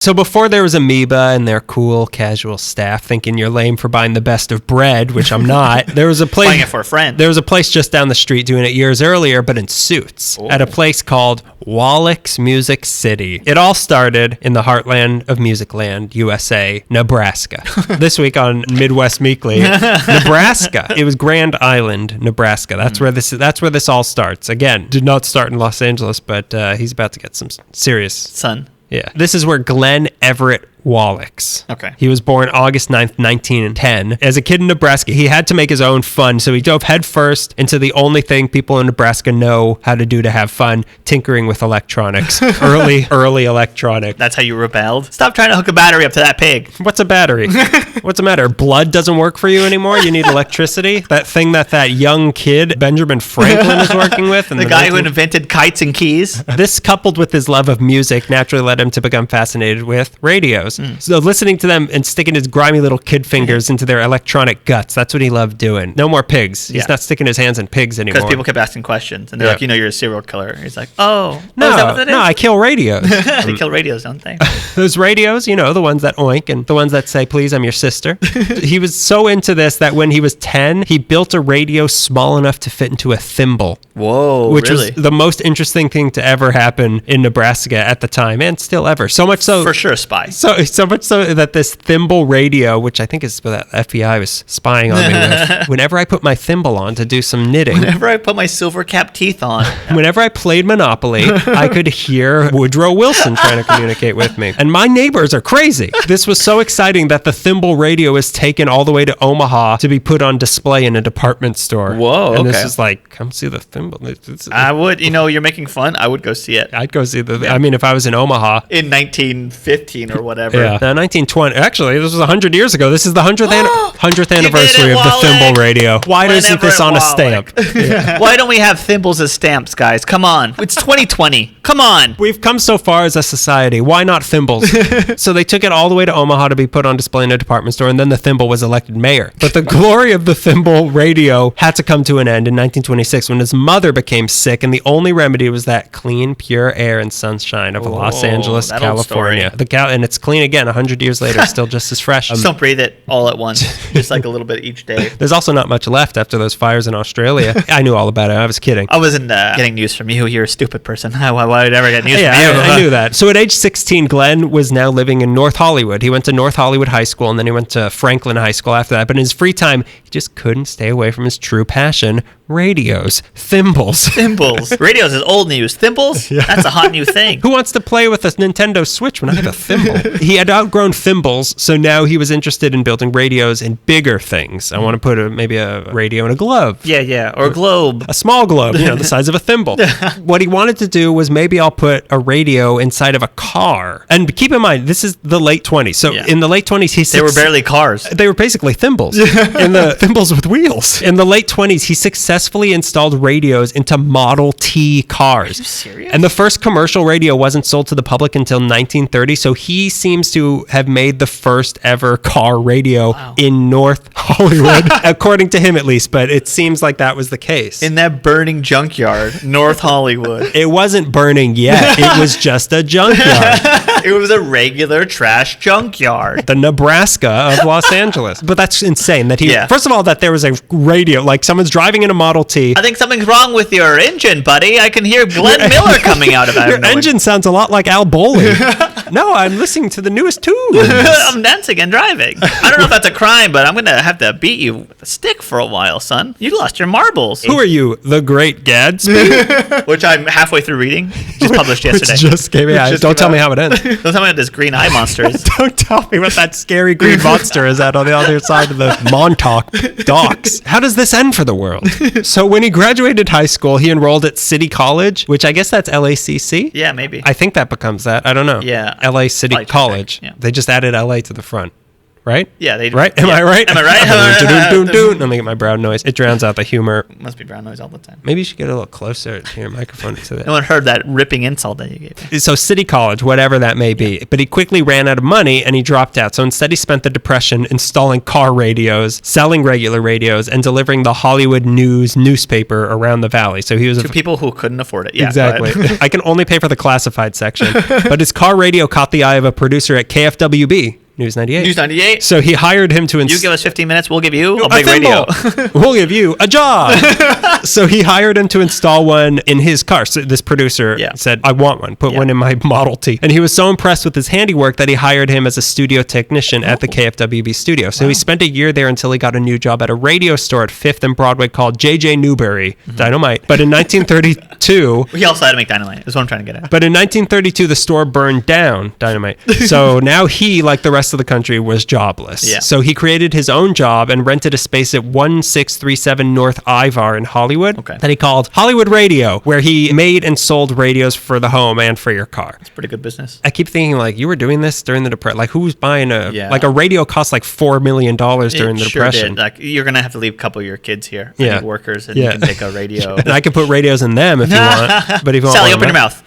So before there was Amoeba and their cool, casual staff thinking you're lame for buying the best of bread, which I'm not, there was a place... Buying it for a friend. There was a place just down the street doing it years earlier, but in suits, at a place called Wallichs Music City. It all started in the heartland of Music Land, USA, Nebraska. This week on Midwest Meekly, Nebraska. It was Grand Island, Nebraska. That's where this all starts. Again, did not start in Los Angeles, but he's about to get some serious... Sun. Yeah. This is where Glen Wallichs. Okay. He was born August 9th, 1910. As a kid in Nebraska, he had to make his own fun, so he dove headfirst into the only thing people in Nebraska know how to do to have fun, tinkering with electronics. early electronic. That's how you rebelled? Stop trying to hook a battery up to that pig. What's a battery? What's the matter? Blood doesn't work for you anymore? You need electricity? That thing that young kid, Benjamin Franklin, was working with? The guy who invented kites and keys? This, coupled with his love of music, naturally led him to become fascinated with radios. So listening to them and sticking his grimy little kid fingers into their electronic guts, that's what he loved doing. No more pigs. He's not sticking his hands in pigs anymore. Because people kept asking questions, and they're like, you're a serial killer. He's like, oh, no, is that what that is? No, I kill radios. They kill radios, don't they? Those radios, the ones that oink and the ones that say, please, I'm your sister. He was so into this that when he was 10, he built a radio small enough to fit into a thimble. Whoa, which really? was the most interesting thing to ever happen in Nebraska at the time, and still ever. So much so... For sure, a spy. So much so that this thimble radio, which I think is what the FBI was spying on me with, whenever I put my thimble on to do some knitting... Whenever I put my silver cap teeth on... Whenever I played Monopoly, I could hear Woodrow Wilson trying to communicate with me. And my neighbors are crazy. This was so exciting that the thimble radio was taken all the way to Omaha to be put on display in a department store. Whoa, and this is like, come see the thimble. I would, you're making fun. I would go see it. I'd go see if I was in Omaha. In 1915 or whatever. Yeah, 1920. Actually, this was 100 years ago. This is the 100th anniversary of the thimble radio. Why isn't this on a stamp? Yeah. Why don't we have thimbles as stamps, guys? Come on. It's 2020. Come on. We've come so far as a society. Why not thimbles? So they took it all the way to Omaha to be put on display in a department store, and then the thimble was elected mayor. But the glory of the thimble radio had to come to an end in 1926 when his mother became sick, and the only remedy was that clean, pure air and sunshine of Los Angeles, California. And it's clean again 100 years later, still just as fresh. Just don't breathe it all at once, just like a little bit each day. There's also not much left after those fires in Australia. I knew all about it. I was kidding. I wasn't getting news from you. You're a stupid person. Why would I ever get news from you? I knew that. So at age 16, Glen was now living in North Hollywood. He went to North Hollywood High School, and then he went to Franklin High School after that. But in his free time, he just couldn't stay away from his true passion, radios. Thimbles. Radios is old news. Thimbles? Yeah. That's a hot new thing. Who wants to play with a Nintendo Switch when I have a thimble? He had outgrown thimbles, so now he was interested in building radios and bigger things. I want to put maybe a radio in a glove. Yeah. Or a globe. A small globe, the size of a thimble. What he wanted to do was maybe I'll put a radio inside of a car. And keep in mind, this is the late 20s. So in the late 20s, they were barely cars. They were basically thimbles. And the thimbles with wheels. In the late 20s, he successfully installed radios into Model T cars. Are you serious? And the first commercial radio wasn't sold to the public until 1930, so he seems to have made the first ever car radio in North Hollywood, according to him at least, but it seems like that was the case. In that burning junkyard, North Hollywood. It wasn't burning yet. It was just a junkyard. It was a regular trash junkyard. The Nebraska of Los Angeles. But that's insane that first of all, that there was a radio, like someone's driving in a Model T. I think something's wrong with your engine, buddy. I can hear Glenn Miller coming out of it. Your engine sounds a lot like Al Bowley. No, I'm listening to the newest tunes. I'm dancing and driving. I don't know if that's a crime, but I'm going to have to beat you with a stick for a while, son. You lost your marbles. Who are you, the Great Gatsby? Which I'm halfway through reading. Just published yesterday. Just came out. Don't tell me how it ends. Don't tell me what this green eye monster is. Don't tell me what that scary green monster is at on the other side of the Montauk docks. How does this end for the world? So when he graduated high school, he enrolled at City College, which I guess that's LACC? Yeah, maybe. I think that becomes that. I don't know. Yeah. LA City College. Yeah. They just added LA to the front. right? Yeah, they Right? Am I right? Am I right? Let me get my brown noise. It drowns out the humor. Must be brown noise all the time. Maybe you should get a little closer to your microphone to that. No one heard that ripping insult that you gave me. So City College, whatever that may be. But he quickly ran out of money and he dropped out. So instead he spent the Depression installing car radios, selling regular radios, and delivering the Hollywood News newspaper around the valley. So he was To people who couldn't afford it. Yeah, exactly. I can only pay for the classified section. But his car radio caught the eye of a producer at KFWB. News 98. News 98. So he hired him to You give us 15 minutes, we'll give you a a big radio. We'll give you a job. So he hired him to install one in his car. So this producer said, I want one. Put one in my Model T. And he was so impressed with his handiwork that he hired him as a studio technician at the KFWB studio. So he spent a year there until he got a new job at a radio store at 5th and Broadway called J.J. Newberry, Dynamite. But in 1932... He also had to make Dynamite. Is what I'm trying to get at. But in 1932, the store burned down, Dynamite. So now he, like the rest of the country, was jobless. Yeah. So he created his own job and rented a space at 1637 North Ivar in Hollywood that he called Hollywood Radio, where he made and sold radios for the home and for your car. It's pretty good business. I keep thinking, like, you were doing this during the Depression. Like, who's buying like a radio cost like $4 million during the Depression? Did. Like, you're going to have to leave a couple of your kids here. Yeah. Workers, and you can take a radio. And I can put radios in them if you want. But if you Sally, want open your mouth.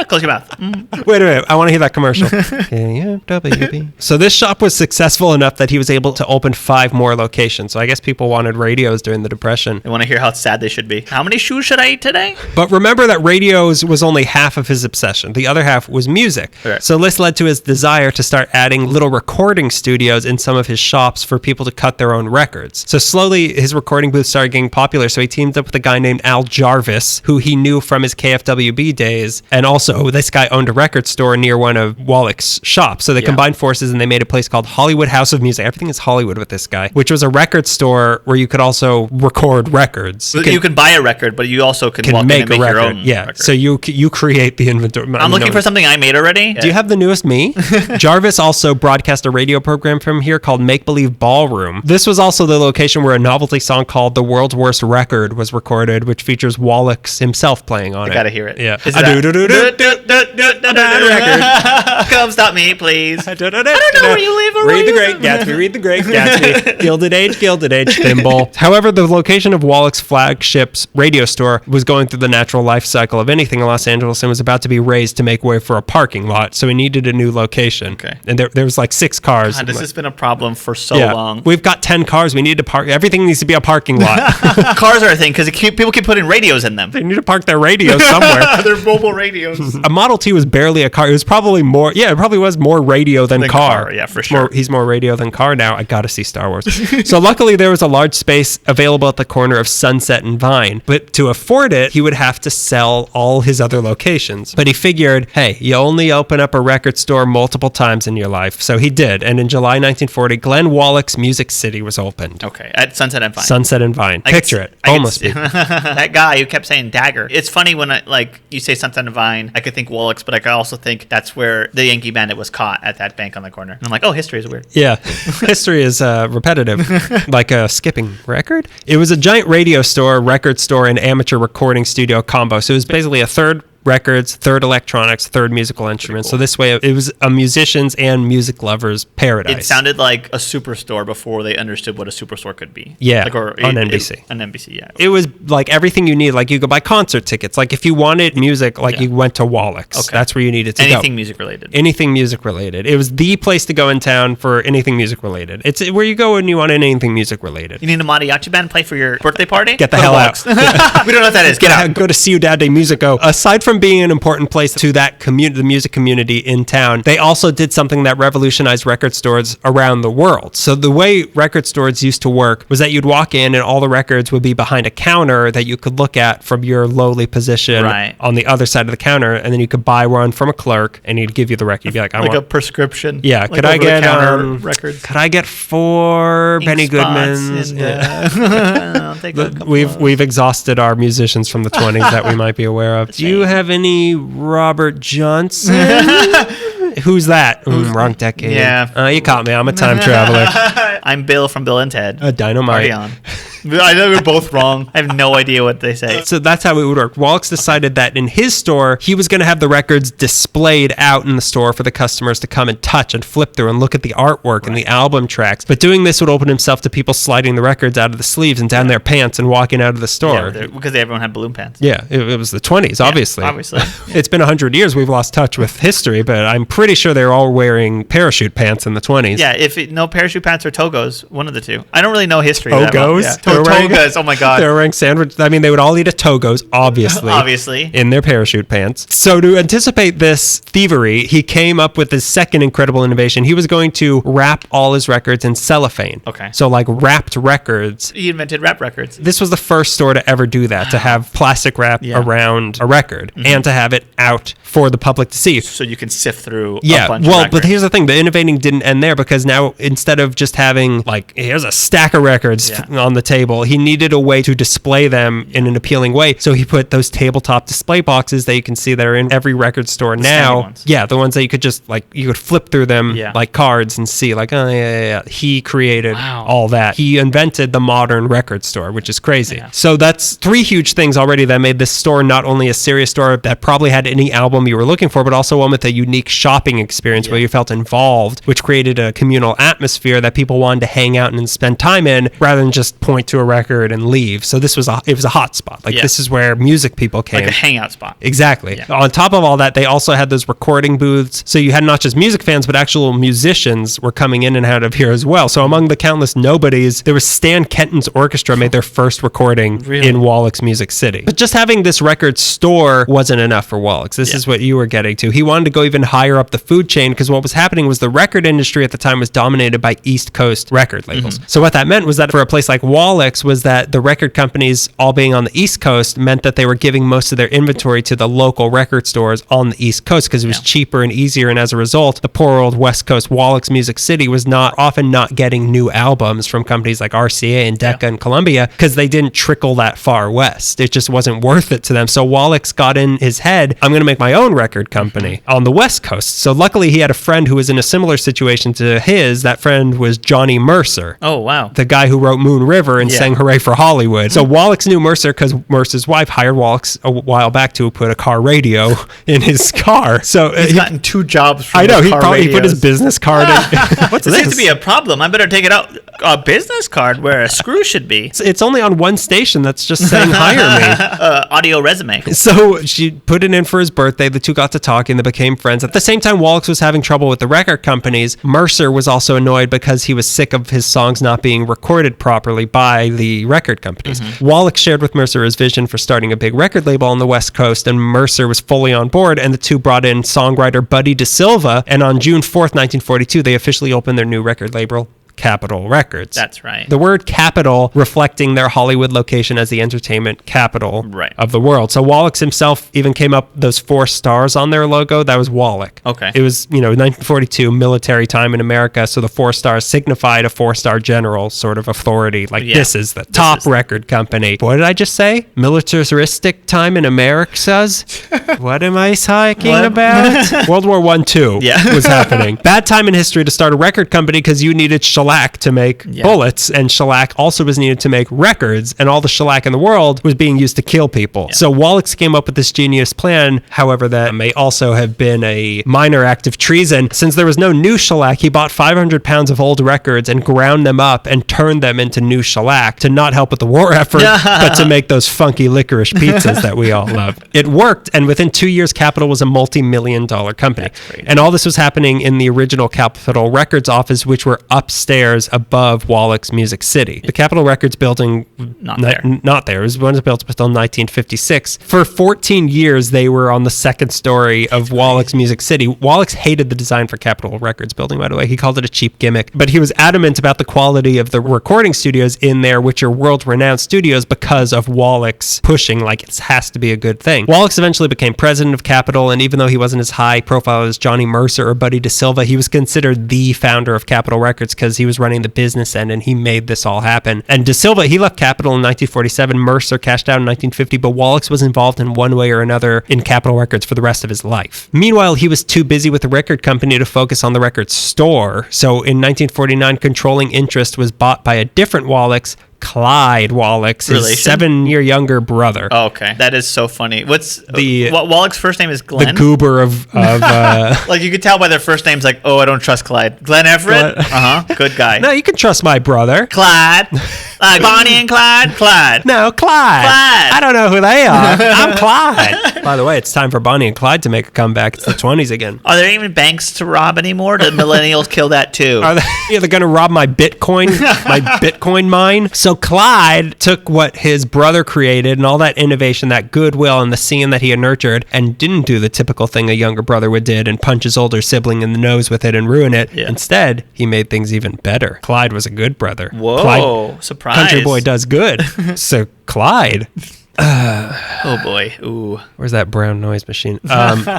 Close your mouth. Wait a minute. I want to hear that commercial. KFWB. So this shop was successful enough that he was able to open 5 more locations. So I guess people wanted radios during the Depression. They want to hear how sad they should be. How many shoes should I eat today? But remember that radios was only half of his obsession. The other half was music. Okay. So this led to his desire to start adding little recording studios in some of his shops for people to cut their own records. So slowly his recording booth started getting popular. So he teamed up with a guy named Al Jarvis, who he knew from his KFWB days. And also this guy owned a record store near one of Wallichs' shops. So they combined forces and they made a place called Hollywood House of Music. Everything is Hollywood with this guy, which was a record store where you could also record records. You can buy a record, but you also can walk in and make your own record. So you create the inventory. I'm looking for something I made already. Do you have the newest me? Jarvis also broadcast a radio program from here called Make Believe Ballroom. This was also the location where a novelty song called The World's Worst Record was recorded, which features Wallichs himself playing on it. I gotta hear it. Yeah. Come stop me, please. I don't know where you live. Read the Great Gatsby. Gilded Age, Thimble. However, the location of Wallichs' flagship's radio store was going through the natural life cycle of anything in Los Angeles and was about to be raised to make way for a parking lot, so he needed a new location. Okay. And there was like 6 cars. God, this has been a problem for so long. We've got 10 cars. We need to park. Everything needs to be a parking lot. Cars are a thing because people keep putting radios in them. They need to park their radios somewhere. They're mobile radios. A Model T was barely a car. It was probably more. Yeah, it probably was more radio than car. Yeah, for sure. He's more radio than car now. I got to see Star Wars. So luckily there was a large space available at the corner of Sunset and Vine. But to afford it, he would have to sell all his other locations. But he figured, hey, you only open up a record store multiple times in your life. So he did. And in July 1940, Glen Wallichs Music City was opened. Okay, at Sunset and Vine. Sunset and Vine. Picture it. Almost. That guy who kept saying Dagger. It's funny when you say Sunset and Vine, I could think Wallichs, but I could also think that's where the Yankee Bandit was caught at that bank on the corner. And I'm like, oh, history is weird. Yeah. History is repetitive. Like a skipping record. It was a giant radio store, record store, and amateur recording studio combo. So it was basically a third records, third electronics, third musical instruments. Cool. So this way it was a musicians and music lovers paradise. It sounded like a superstore before they understood what a superstore could be. Yeah, on NBC. On NBC, yeah. It was like everything you need. Like you could buy concert tickets. Like if you wanted music, you went to Wallichs. Okay. That's where you needed to go. Anything music related. Anything music related. It was the place to go in town for anything music related. It's where you go when you want anything music related. You need a mariachi band to play for your birthday party? Get the hell out. We don't know what that is. Get out. Go to Ciudad de Musico. Aside from being an important place to that the music community in town, they also did something that revolutionized record stores around the world. So the way record stores used to work was that you'd walk in and all the records would be behind a counter that you could look at from your lowly position on the other side of the counter, and then you could buy one from a clerk and he'd give you the record. You'd be like, I want a prescription. Yeah, like could I get records? Could I get 4 Benny Goodmans? We've exhausted our musicians from the 20s that we might be aware of. Do you have any Robert Johnson? Who's that? Wrong decade. Yeah. You caught me. I'm a time traveler. I'm Bill from Bill and Ted. A dynamite. Party on. I know we're both wrong. I have no idea what they say. So that's how it would work. Wallichs decided that in his store, he was going to have the records displayed out in the store for the customers to come and touch and flip through and look at the artwork and the album tracks. But doing this would open himself to people sliding the records out of the sleeves and down their pants and walking out of the store. Yeah, because everyone had balloon pants. Yeah, it was the 20s, obviously. Obviously. It's been 100 years. We've lost touch with history, but I'm pretty sure they were all wearing parachute pants in the 20s. Yeah, no parachute pants or togos, one of the two. I don't really know history. Togos? Togas, oh my God. They were wearing sandwich. I mean, they would all eat at Togos, obviously. Obviously. In their parachute pants. So to anticipate this thievery, he came up with his second incredible innovation. He was going to wrap all his records in cellophane. Okay. So like wrapped records. He invented wrap records. This was the first store to ever do that, to have plastic wrap around a record and to have it out for the public to see. So you can sift through a Yeah, bunch of well, records. but here's the thing. The innovating didn't end there, because now instead of just having, like, here's a stack of records on the table, he needed a way to display them in an appealing way. So he put those tabletop display boxes that you can see that are in every record store now. ones. Yeah, the ones that you could just, like, you could flip through them like cards and see, like, oh, yeah. He created all that. He invented the modern record store, which is crazy. Yeah. So that's three huge things already that made this store not only a serious store that probably had any album you were looking for, but also one with a unique shopping experience where you felt involved, which created a communal atmosphere that people wanted to hang out and spend time in rather than just point to a record and leave. So this was it was a hot spot. Like this is where music people came. Like a hangout spot. Exactly. Yeah. On top of all that, they also had those recording booths. So you had not just music fans, but actual musicians were coming in and out of here as well. So among the countless nobodies, there was Stan Kenton's orchestra made their first recording in Wallichs Music City. But just having this record store wasn't enough for Wallichs. This is what you were getting to. He wanted to go even higher up the food chain, because what was happening was the record industry at the time was dominated by East Coast record labels. So what that meant was that for a place like Wallichs was that the record companies all being on the East Coast meant that they were giving most of their inventory to the local record stores on the East Coast because it was cheaper and easier. And as a result, the poor old West Coast Wallichs Music City was often not getting new albums from companies like RCA and Decca and Columbia because they didn't trickle that far west. It just wasn't worth it to them. So Wallichs got in his head, I'm going to make my own record company on the West Coast. So luckily he had a friend who was in a similar situation to his. That friend was Johnny Mercer. Oh, wow. The guy who wrote Moon River and sang Hooray for Hollywood. So Wallichs knew Mercer because Mercer's wife hired Wallichs a while back to put a car radio in his car. So he's gotten 2 jobs from I know, the he car probably radios. put his business card in. What's This this? seems to be a problem. I better take it out. A business card where a screw should be. It's only on one station that's just saying hire me. Audio resume. So she put it in for his birthday. The two got to talking. They became friends. At the same time, Wallichs was having trouble with the record companies. Mercer was also annoyed because he was sick of his songs not being recorded properly by the record companies. Wallichs shared with Mercer his vision for starting a big record label on the West Coast, and Mercer was fully on board, and the two brought in songwriter Buddy DeSilva, and on June 4th, 1942, they officially opened their new record label, Capitol Records. That's right. The word capital reflecting their Hollywood location as the entertainment capital of the world. So Wallichs himself even came up those 4 stars on their logo. That was Wallich. Okay. It was, 1942, military time in America. So the 4 stars signified a 4-star general sort of authority. Like this is the top record company. What did I just say? Militaristic time in America says? What am I talking about? World War I, II was happening. Bad time in history to start a record company because you needed shellac to make bullets, and shellac also was needed to make records, and all the shellac in the world was being used to kill people. So Wallichs came up with this genius plan, however, that may also have been a minor act of treason. Since there was no new shellac, he bought 500 pounds of old records and ground them up and turned them into new shellac to not help with the war effort, but to make those funky licorice pizzas that we all love. It worked, and within 2 years, Capitol was a multi-million-dollar company. And all this was happening in the original Capitol Records office, which were upstairs above Wallichs Music City. The Capitol Records building, not there. It was built until 1956. For 14 years, they were on the second story of Wallichs Music City. Wallichs hated the design for Capitol Records building, by the way. He called it a cheap gimmick. But he was adamant about the quality of the recording studios in there, which are world-renowned studios because of Wallichs pushing, like, it has to be a good thing. Wallichs eventually became president of Capitol, and even though he wasn't as high profile as Johnny Mercer or Buddy DeSilva, he was considered the founder of Capitol Records because he was running the business end and he made this all happen. And DeSilva, he left Capitol in 1947. Mercer cashed out in 1950, but Wallichs was involved in one way or another in Capitol Records for the rest of his life. Meanwhile, he was too busy with the record company to focus on the record store. So in 1949, controlling interest was bought by a different Wallichs, Clyde Wallichs, his Relation? 7-year younger brother. Oh, okay. That is so funny. What's The- Wallich's first name is The Glenn? goober of Like, you could tell by their first names, like, oh, I don't trust Clyde. Glenn Everett? Glenn- Uh-huh. Good guy. No, you can trust my brother. Clyde. Bonnie and Clyde? Clyde. No, Clyde. Clyde. I don't know who they are. I'm Clyde. By the way, it's time for Bonnie and Clyde to make a comeback. It's the 20s again. Are there even banks to rob anymore? Did millennials kill that too? Are they, yeah, they're going to rob my Bitcoin mine. So Clyde took what his brother created and all that innovation, that goodwill and the scene that he had nurtured, and didn't do the typical thing a younger brother would did and punch his older sibling in the nose with it and ruin it. Yeah. Instead, he made things even better. Clyde was a good brother. Whoa, Clyde, surprise. country boy does good. So Clyde... Oh boy. Ooh. Where's that brown noise machine?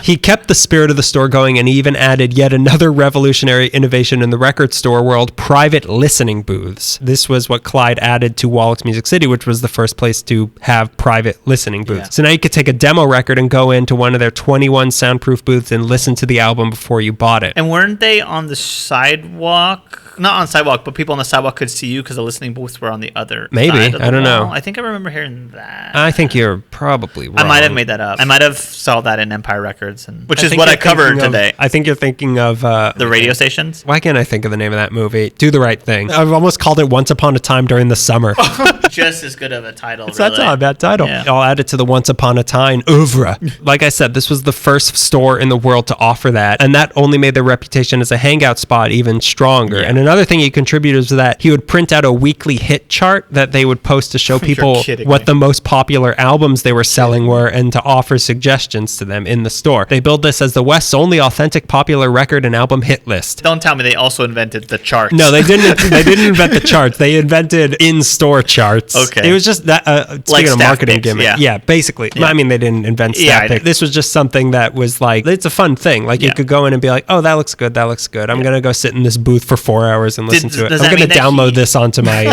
He kept the spirit of the store going and even added yet another revolutionary innovation in the record store world, private listening booths. This was what Clyde added to Wallichs Music City, which was the first place to have private listening booths. Yeah. So now you could take a demo record and go into one of their 21 soundproof booths and listen to the album before you bought it. And weren't they on the sidewalk? Not on the sidewalk, but people on the sidewalk could see you because the listening booths were on the other Maybe. side of the I don't know. wall. I think I remember hearing that. I think you're probably wrong. I might have made that up. I might have saw that in Empire Records, which is think what I you're covered thinking of- today. I think you're thinking of... The radio stations? Why can't I think of the name of that movie? Do the Right Thing. I've almost called it Once Upon a Time During the Summer. Just as good of a title, That's not a bad title. Yeah. I'll add it to the Once Upon a Time oeuvre. Like I said, this was the first store in the world to offer that, and that only made their reputation as a hangout spot even stronger. Yeah. And another thing he contributed was that he would print out a weekly hit chart that they would post to show people kidding what me. the most popular albums they were selling were and to offer suggestions to them in the store. They billed this as the West's only authentic popular record and album hit list. Don't tell me they also invented the charts. No, they didn't. They didn't invent the charts. They invented in-store charts. Okay. It was just that. Speaking Like of staff marketing picks, gimmick, yeah. basically. Yeah. I mean, they didn't invent Yeah, staff I pick. know. This was just something that was like, it's a fun thing. Like you Yeah. could go in and be like, oh, that looks good. That looks good. I'm gonna go sit in this booth for 4 hours and listen to it. does I'm that gonna mean that download he- this onto my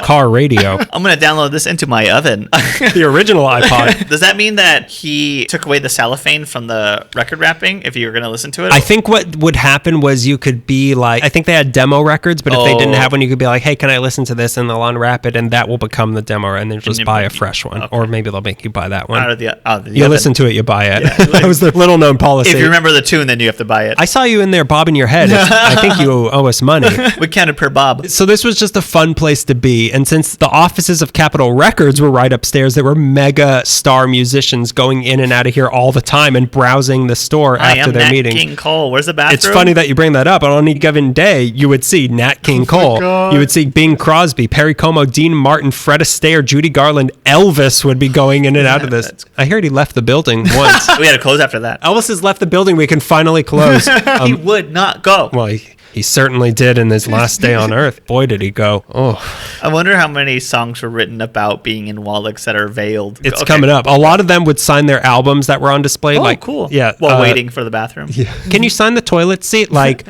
car radio. I'm going to download this into my oven. The original iPod. Does that mean that he took away the cellophane from the record wrapping if you were going to listen to it? I think what would happen was you could be like, I think they had demo records, but if they didn't Oh. have one, you could be like, hey, can I listen to this? And they'll unwrap it, and that will become the demo, and then just you- buy a fresh one. okay. Or maybe they'll make you buy that one. Out of the You oven. listen to it, you buy it. Yeah. That was the little known policy. If you remember the tune, then you have to buy it. I saw you in there bobbing your head. I think you owe us money. We counted per bob. So this was just a fun place to be. And since the offices of Capitol Records were right upstairs, there were mega star musicians going in and out of here all the time and browsing the store Hi, after I'm their Nat meetings. King Cole. Where's the bathroom? It's funny that you bring that up. On any given day, you would see Nat King Cole. God. You would see Bing Crosby, Perry Como, Dean Martin, Fred Astaire, Judy Garland. Elvis would be going in and out of this. I heard he left the building once. We had to close after that. Elvis has left the building. We can finally close. He would not go. Well, he certainly did in his last day on Earth. Boy, did he go. Oh, I wonder how many songs were written about being in Wallichs that are veiled. it's Okay. coming up. A lot of them would sign their albums that were on display. Oh, like, cool. Yeah. While waiting for the bathroom. Can you sign the toilet seat? Like,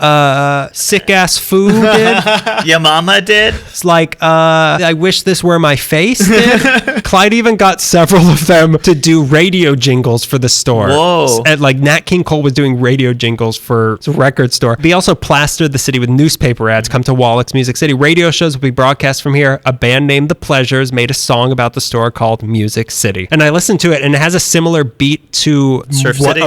sick ass foo did. Your mama did. It's like, I wish this were my face did. Clyde even got several of them to do radio jingles for the store. Whoa. And like Nat King Cole was doing radio jingles for the record store. He also plastered the city with newspaper ads. Come to Wallichs Music City. Radio shows will be broadcast from here. A band named The Pleasures made a song about the store called Music City. And I listened to it, and it has a similar beat to Surf City?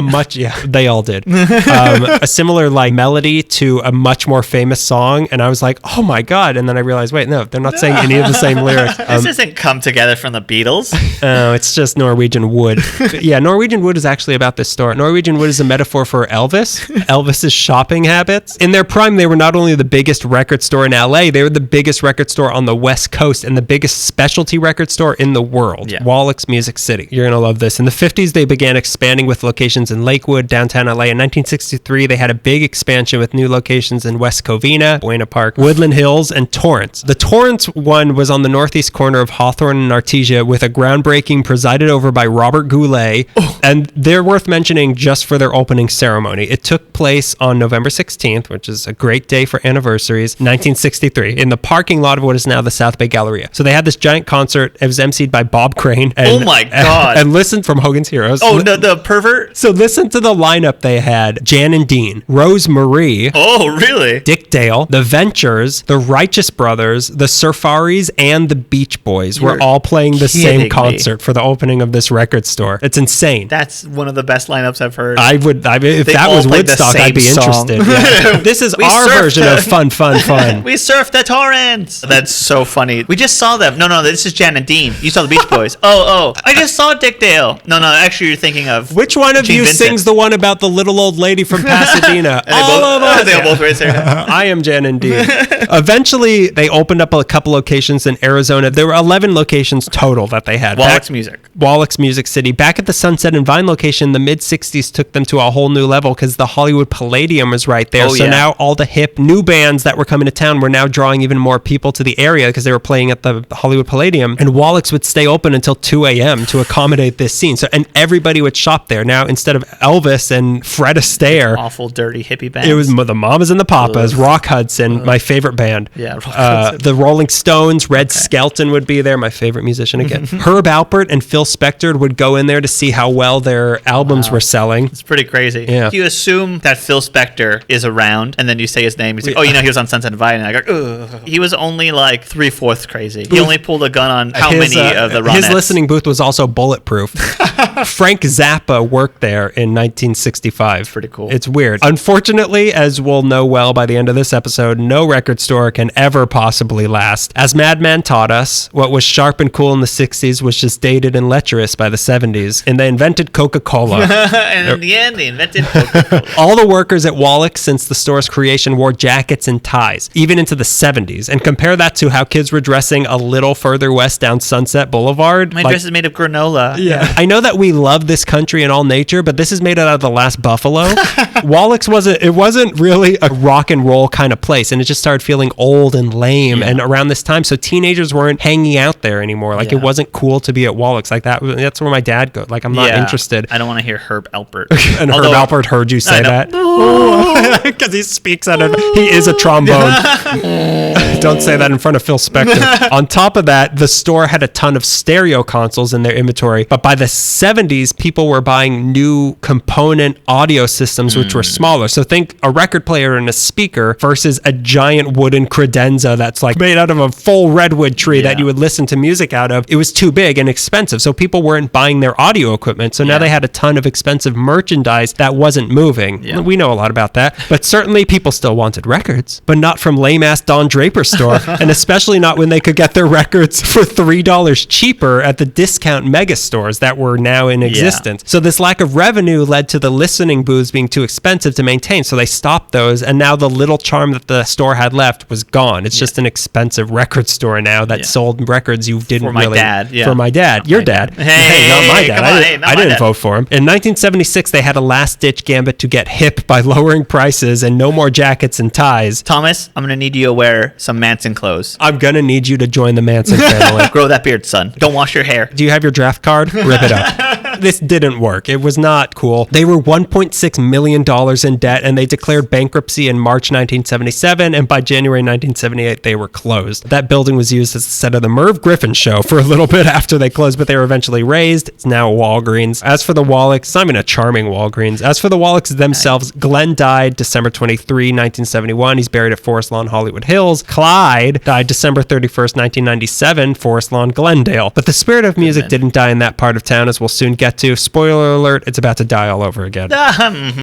they all did. A similar like melody to a much more famous song. And I was like, oh my God. And then I realized, wait, no, they're not saying any of the same lyrics. This isn't Come Together from the Beatles. Oh, it's just Norwegian wood. Yeah, Norwegian wood is actually about this store. Norwegian wood is a metaphor for Elvis, Elvis's shopping habits. In their prime, they were not only the biggest record store in LA, they were the biggest record store on the West Coast and the biggest specialty record store in the world. Yeah. Wallichs Music City. You're going to love this. In the 50s, they began expanding with locations in Lakewood, downtown LA. In 1963, they had a big expansion with new locations in West Covina, Buena Park, Woodland Hills, and Torrance. The Torrance one was on the northeast corner of Hawthorne and Artesia with a groundbreaking presided over by Robert Goulet. And they're worth mentioning just for their opening ceremony. It took place on November 16th, which is a great great day for anniversaries, 1963, in the parking lot of what is now the South Bay Galleria. So they had this giant concert. It was emceed by Bob Crane. And, Oh my God. And listen from Hogan's Heroes. Oh, the pervert? So listen to the lineup they had. Jan and Dean, Rose Marie, Oh, really? Dick Dale, the Ventures, the Righteous Brothers, the Surfaris, and the Beach Boys were You're all playing the kidding same me. concert for the opening of this record store. It's insane. That's one of the best lineups I've heard. If They that all was played the Woodstock, I'd be same song. interested. Yeah. This is We our surfed version the- of fun. We surfed the torrents. That's so funny. We just saw them. No, this is Jan and Dean. You saw the Beach Boys. Oh, I just saw Dick Dale. No, actually, you're thinking of Which one of Gene you Vincent. sings the one about the little old lady from Pasadena? And they All both, of us. They all both raised their hand. I am Jan and Dean. Eventually, they opened up a couple locations in Arizona. There were 11 locations total that they had. Wallichs Music. Wallichs Music City. Back at the Sunset and Vine location, the mid-60s took them to a whole new level because the Hollywood Palladium was right there. Oh, So yeah. now all the hip new bands that were coming to town were now drawing even more people to the area because they were playing at the Hollywood Palladium. And Wallichs would stay open until 2 a.m. to accommodate this scene. And everybody would shop there. Now, instead of Elvis and Fred Astaire, Awful, dirty hippie band. it was the Mamas and the Papas, Rock Hudson, my favorite band. Yeah, Rock Hudson. The Rolling Stones, Red Skelton would be there, my favorite musician again. Herb Alpert and Phil Spector would go in there to see how well their albums were selling. It's pretty crazy. Yeah. You assume that Phil Spector is around, and then you say his name. You say, "Oh, he was on Sunset and Vine." And I go, "Ugh." He was only like 3/4 crazy. He only pulled a gun on how many of the Ronettes? His listening booth was also bulletproof. Frank Zappa worked there in 1965. Pretty cool. It's weird. Unfortunately, as we'll know well by the end of this episode, no record store can ever possibly last. As Madman taught us, what was sharp and cool in the 60s was just dated and lecherous by the 70s, and they invented Coca-Cola. And in the end, they invented Coca-Cola. All the workers at Wallichs since the store's creation wore jackets and ties, even into the 70s. And compare that to how kids were dressing a little further west down Sunset Boulevard. My dress is made of granola. Yeah. I know that we love this country and all nature, but this is made out of the last buffalo. Wallichs wasn't really a rock and roll kind of place, and it just started feeling old and lame and around this time. So teenagers weren't hanging out there anymore. Like it wasn't cool to be at Wallichs. Like that's where my dad goes. Like I'm not interested. I don't want to hear Herb Alpert. And Herb Alpert heard you say that. Because he speaks out of, he is a trombone. Don't say that in front of Phil Spector. On top of that, the store had a ton of stereo consoles in their inventory, but by the 70s, people were buying new component audio systems, which were smaller. So think a record player and a speaker versus a giant wooden credenza that's like made out of a full redwood tree that you would listen to music out of. It was too big and expensive, so people weren't buying their audio equipment. So now they had a ton of expensive merchandise that wasn't moving. Yeah. We know a lot about that, but certainly people still wanted records, but not from lame-ass Don Draper's store, and especially not when they could get their records for $3 cheaper at the discount mega stores that were now in existence. So this lack of revenue led to the listening booths being too expensive to maintain, so they stopped those, and now the little charm that the store had left was gone. It's just an expensive record store now that sold records you didn't For my really... dad, For my dad. Your dad. Hey, not my dad. come on, I didn't vote for him. In 1976, they had a last-ditch gambit to get hip by lowering prices and no more jackets and ties. Thomas, I'm going to need you to wear some Manson clothes. I'm gonna need you to join the Manson family. Grow that beard, son. Don't wash your hair. Do you have your draft card? Rip it up. This didn't work. It was not cool. They were $1.6 million in debt, and they declared bankruptcy in March 1977, and by January 1978, they were closed. That building was used as the set of the Merv Griffin show for a little bit after they closed, but they were eventually raised. It's now a Walgreens. As for the Wallichs, it's not even a charming Walgreens. As for the Wallichs themselves, Glenn died December 23, 1971. He's buried at Forest Lawn, Hollywood Hills. Clyde died December 31st, 1997, Forest Lawn, Glendale. But the spirit of music didn't die in that part of town, as we'll soon get to. Spoiler alert, it's about to die all over again.